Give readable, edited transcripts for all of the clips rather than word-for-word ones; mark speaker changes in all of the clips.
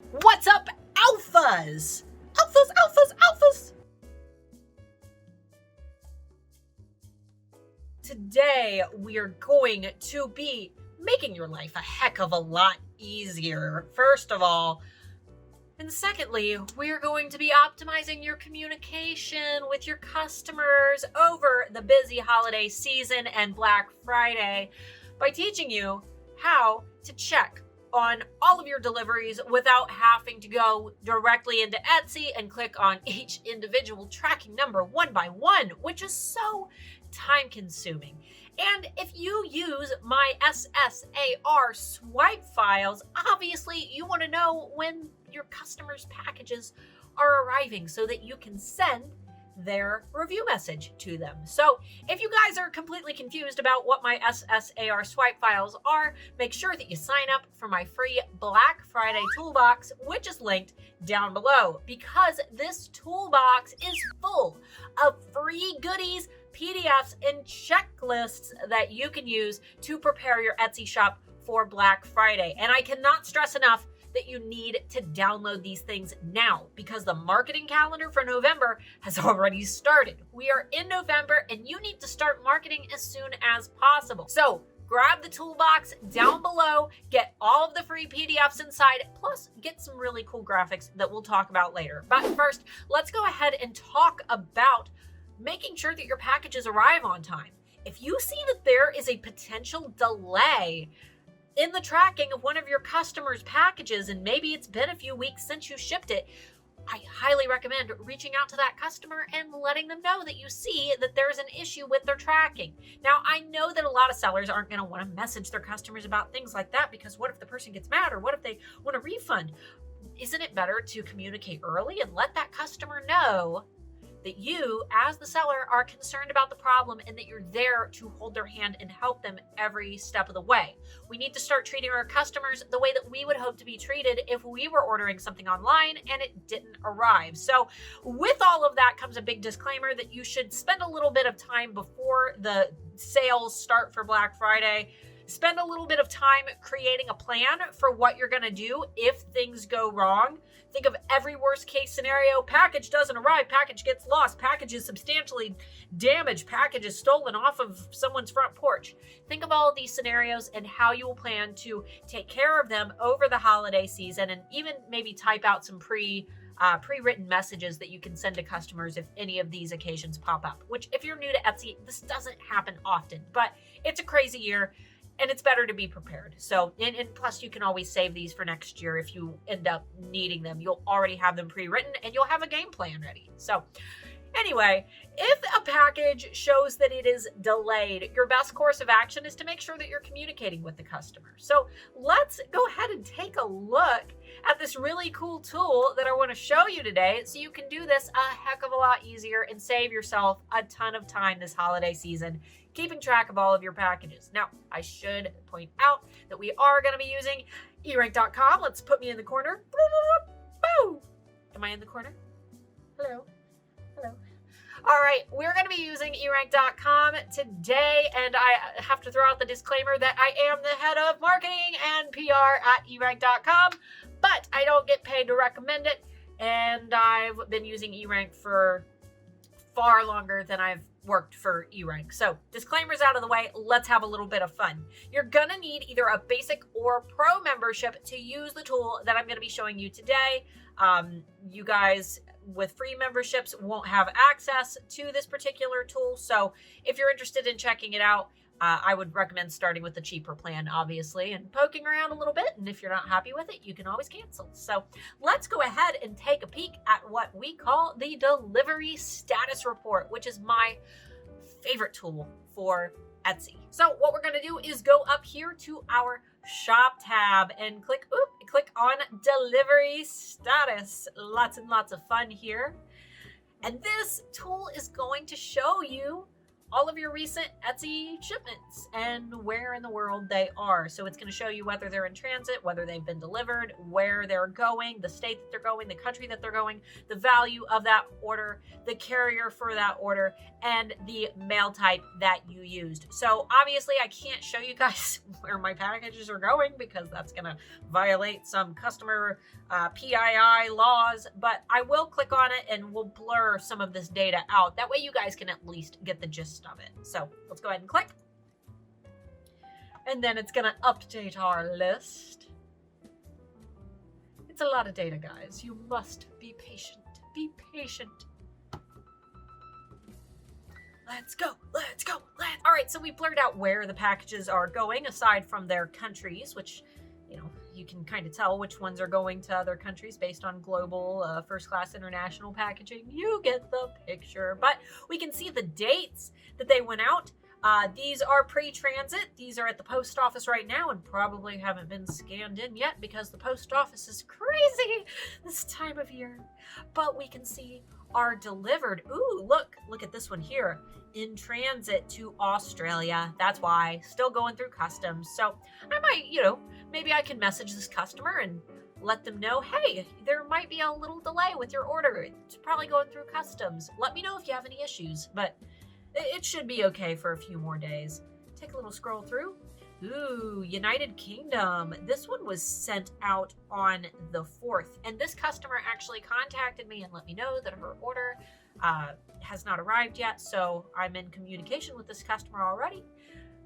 Speaker 1: What's up, alphas? Alphas. Today, we are going to be making your life a heck of a lot easier, first of all. And secondly, we're going to be optimizing your communication with your customers over the busy holiday season and Black Friday by teaching you how to check on all of your deliveries without having to go directly into Etsy and click on each individual tracking number one by one, which is so time consuming. And if you use my SSAR swipe files, obviously you want to know when your customers' packages are arriving so that you can send their review message to them. So if you guys are completely confused about what my SSAR swipe files are, make sure that you sign up for my free Black Friday Toolbox, which is linked down below, because this toolbox is full of free goodies, PDFs, and checklists that you can use to prepare your Etsy shop for Black Friday. And I cannot stress enough that you need to download these things now, because the marketing calendar for November has already started. We are in November and you need to start marketing as soon as possible. So grab the toolbox down below, get all of the free PDFs inside, plus get some really cool graphics that we'll talk about later. But first, let's go ahead and talk about making sure that your packages arrive on time. If you see that there is a potential delay in the tracking of one of your customers' packages, and maybe it's been a few weeks since you shipped it, I highly recommend reaching out to that customer and letting them know that you see that there's an issue with their tracking. Now, I know that a lot of sellers aren't going to want to message their customers about things like that, because what if the person gets mad, or what if they want a refund? Isn't it better to communicate early and let that customer know that you, as the seller, are concerned about the problem and that you're there to hold their hand and help them every step of the way? We need to start treating our customers the way that we would hope to be treated if we were ordering something online and it didn't arrive. So with all of that comes a big disclaimer that you should spend a little bit of time before the sales start for Black Friday. Spend a little bit of time creating a plan for what you're going to do if things go wrong. Think of every worst case scenario. Package doesn't arrive, package gets lost, package is substantially damaged, package is stolen off of someone's front porch. Think of all of these scenarios and how you will plan to take care of them over the holiday season, and even maybe type out some pre-written messages that you can send to customers if any of these occasions pop up, which if you're new to Etsy, this doesn't happen often, but it's a crazy year. And it's better to be prepared. So, and plus you can always save these for next year if you end up needing them. You'll already have them pre-written and you'll have a game plan ready. So anyway, if a package shows that it is delayed, your best course of action is to make sure that you're communicating with the customer. So let's go ahead and take a look at this really cool tool that I want to show you today, so you can do this a heck of a lot easier and save yourself a ton of time this holiday season, keeping track of all of your packages. Now, I should point out that we are going to be using eRank's.com. Let's put me in the corner. Boo! Am I in the corner? Hello? All right, we're going to be using eRank's.com today, and I have to throw out the disclaimer that I am the head of marketing and PR at eRank's.com, but I don't get paid to recommend it, and I've been using eRank for far longer than I've worked for eRank. So disclaimers out of the way, let's have a little bit of fun. You're gonna need either a basic or pro membership to use the tool that I'm gonna be showing you today. You guys with free memberships won't have access to this particular tool. So if you're interested in checking it out, I would recommend starting with the cheaper plan, obviously, and poking around a little bit. And if you're not happy with it, you can always cancel. So let's go ahead and take a peek at what we call the delivery status report, which is my favorite tool for Etsy. So what we're going to do is go up here to our shop tab and click on delivery status. Lots and lots of fun here. And this tool is going to show you all of your recent Etsy shipments and where in the world they are. So it's going to show you whether they're in transit, whether they've been delivered, where they're going, the state that they're going, the country that they're going, the value of that order, the carrier for that order, and the mail type that you used. So obviously I can't show you guys where my packages are going because that's going to violate some customer PII laws, but I will click on it and we'll blur some of this data out. That way you guys can at least get the gist of it. So let's go ahead and click. And then it's gonna update our list. It's a lot of data, guys. You must be patient. Be patient. Let's go. Let's go. All right, so we blurred out where the packages are going aside from their countries, which, you know, you can kind of tell which ones are going to other countries based on global first class international packaging. You get the picture. But we can see the dates that they went out. These are pre-transit. These are at the post office right now and probably haven't been scanned in yet because the post office is crazy this time of year. But we can see are delivered. Ooh, look at this one here. In transit to Australia. That's why. Still going through customs. So I might, maybe I can message this customer and let them know, hey, there might be a little delay with your order. It's probably going through customs. Let me know if you have any issues, but it should be okay for a few more days. Take a little scroll through. Ooh, United Kingdom. This one was sent out on the 4th, and this customer actually contacted me and let me know that her order has not arrived yet, so I'm in communication with this customer already.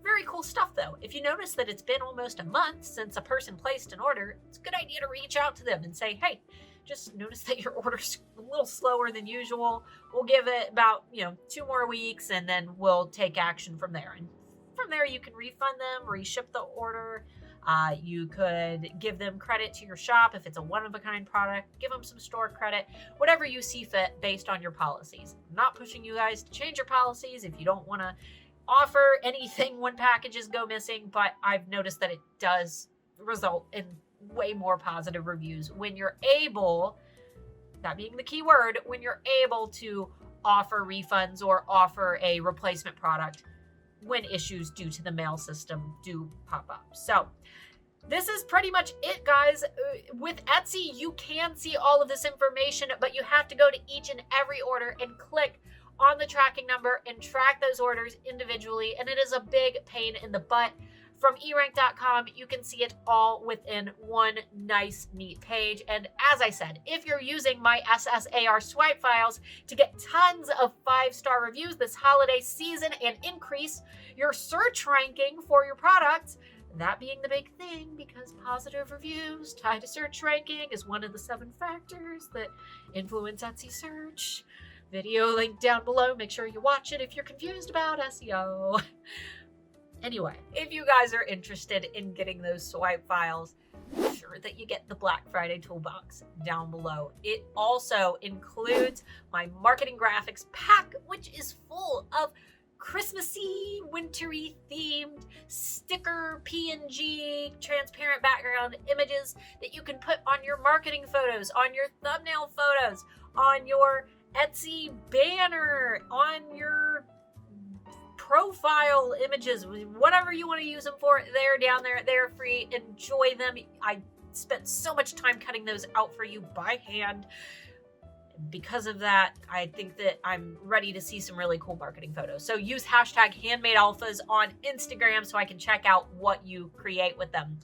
Speaker 1: Very cool stuff, though. If you notice that it's been almost a month since a person placed an order, it's a good idea to reach out to them and say, hey, just notice that your order's a little slower than usual. We'll give it about, 2 more weeks, and then we'll take action from there. And from there, you can refund them, reship the order. You could give them credit to your shop if it's a one-of-a-kind product. Give them some store credit, whatever you see fit based on your policies. I'm not pushing you guys to change your policies if you don't want to offer anything when packages go missing, but I've noticed that it does result in way more positive reviews when you're able, that being the key word, when you're able to offer refunds or offer a replacement product when issues due to the mail system do pop up. So this is pretty much it, guys. With Etsy, you can see all of this information, but you have to go to each and every order and click on the tracking number and track those orders individually. And it is a big pain in the butt. From eRank.com, you can see it all within one nice, neat page. And as I said, if you're using my SSAR swipe files to get tons of 5-star reviews this holiday season and increase your search ranking for your products, that being the big thing, because positive reviews tied to search ranking is one of the 7 factors that influence Etsy search. Video link down below. Make sure you watch it if you're confused about SEO. Anyway, if you guys are interested in getting those swipe files, make sure that you get the Black Friday Toolbox down below. It also includes my marketing graphics pack, which is full of Christmassy, wintry themed sticker PNG transparent background images that you can put on your marketing photos, on your thumbnail photos, on your Etsy banner, on your profile images, whatever you want to use them for. They're down there. They're free. Enjoy them. I spent so much time cutting those out for you by hand. Because of that, I think that I'm ready to see some really cool marketing photos. So use hashtag handmadealphas on Instagram so I can check out what you create with them.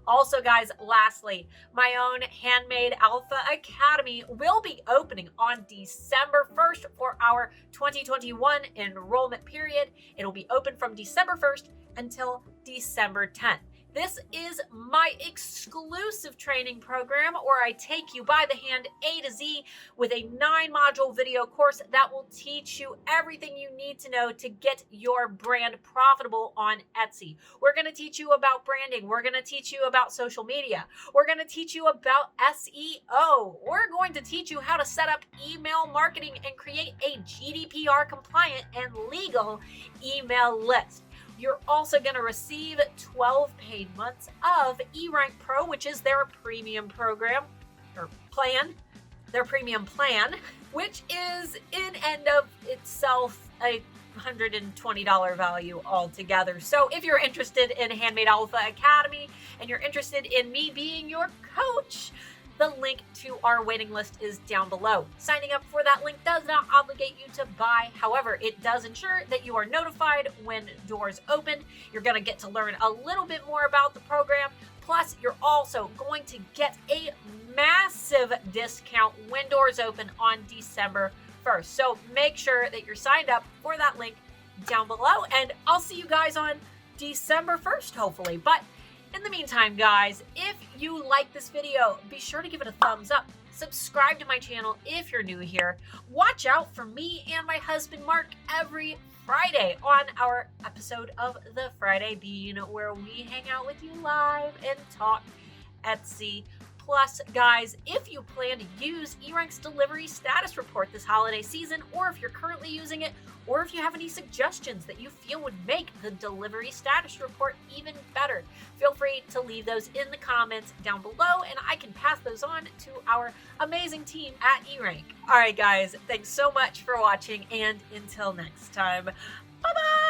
Speaker 1: Also, guys, lastly, my own Handmade Alpha Academy will be opening on December 1st for our 2021 enrollment period. It'll be open from December 1st until December 10th. This is my exclusive training program where I take you by the hand A to Z with a 9-module video course that will teach you everything you need to know to get your brand profitable on Etsy. We're going to teach you about branding. We're going to teach you about social media. We're going to teach you about SEO. We're going to teach you how to set up email marketing and create a GDPR compliant and legal email list. You're also going to receive 12 paid months of eRank Pro, which is their premium program or plan, their premium plan, which is in and of itself a $120 value altogether. So if you're interested in Handmade Alpha Academy and you're interested in me being your coach, the link to our waiting list is down below. Signing up for that link does not obligate you to buy. However, it does ensure that you are notified when doors open. You're going to get to learn a little bit more about the program. Plus, you're also going to get a massive discount when doors open on December 1st. So make sure that you're signed up for that link down below. And I'll see you guys on December 1st, hopefully. But in the meantime, guys, if you like this video, be sure to give it a thumbs up. Subscribe to my channel if you're new here. Watch out for me and my husband, Mark, every Friday on our episode of The Friday Bean, where we hang out with you live and talk Etsy. Plus, guys, if you plan to use eRank's delivery status report this holiday season, or if you're currently using it, or if you have any suggestions that you feel would make the delivery status report even better, feel free to leave those in the comments down below, and I can pass those on to our amazing team at eRank. All right, guys, thanks so much for watching, and until next time, bye-bye!